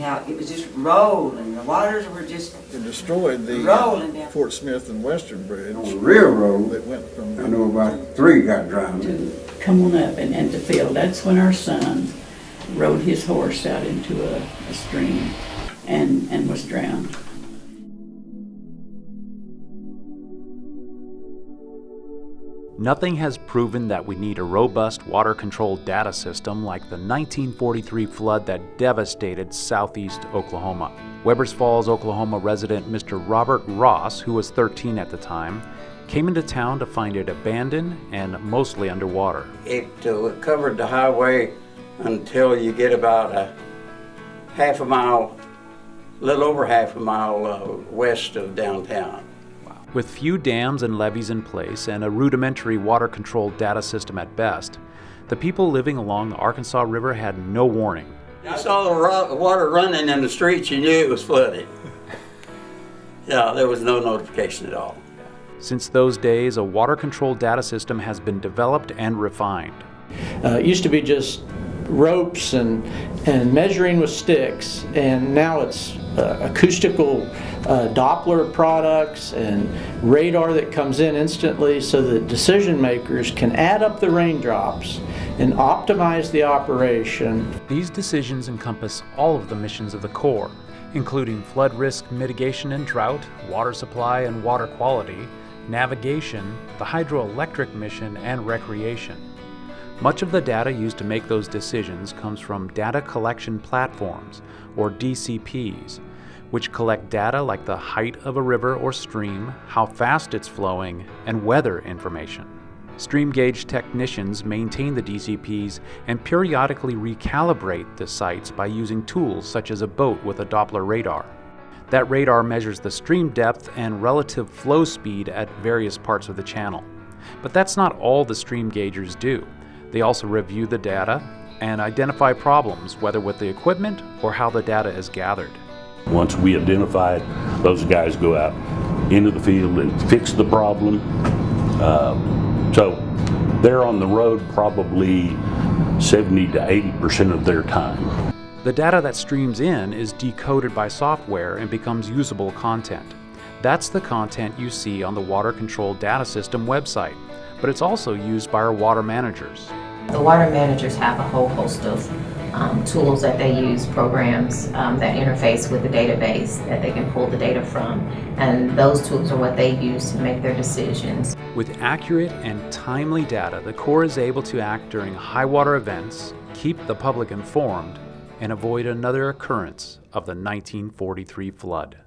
how it was just rolling. The waters were just It destroyed the rolling down. Fort Smith and Western Bridge. On the railroad, That went from. I know about 3 got drowned. To come on up and to fill. That's when our son rode his horse out into a stream and was drowned. Nothing has proven that we need a robust water control data system like the 1943 flood that devastated southeast Oklahoma. Webbers Falls, Oklahoma resident Mr. Robert Ross, who was 13 at the time, came into town to find it abandoned and mostly underwater. It covered the highway until you get about a half a mile, a little over half a mile west of downtown. With few dams and levees in place and a rudimentary water control data system at best, the people living along the Arkansas River had no warning. You saw the water running in the streets, you knew it was flooded. Yeah, there was no notification at all. Since those days, a water control data system has been developed and refined. It used to be just ropes and measuring with sticks, and now it's acoustical Doppler products and radar that comes in instantly so that decision makers can add up the raindrops and optimize the operation. These decisions encompass all of the missions of the Corps, including flood risk mitigation and drought, water supply and water quality, navigation, the hydroelectric mission, and recreation. Much of the data used to make those decisions comes from data collection platforms, or DCPs, which collect data like the height of a river or stream, how fast it's flowing, and weather information. Stream gauge technicians maintain the DCPs and periodically recalibrate the sites by using tools such as a boat with a Doppler radar. That radar measures the stream depth and relative flow speed at various parts of the channel. But that's not all the stream gaugers do. They also review the data and identify problems, whether with the equipment or how the data is gathered. Once we identify it, those guys go out into the field and fix the problem. So they're on the road probably 70 to 80% of their time. The data that streams in is decoded by software and becomes usable content. That's the content you see on the Water Control Data System website, but it's also used by our water managers. The water managers have a whole host of tools that they use, programs that interface with the database that they can pull the data from, and those tools are what they use to make their decisions. With accurate and timely data, the Corps is able to act during high water events, keep the public informed, and avoid another occurrence of the 1943 flood.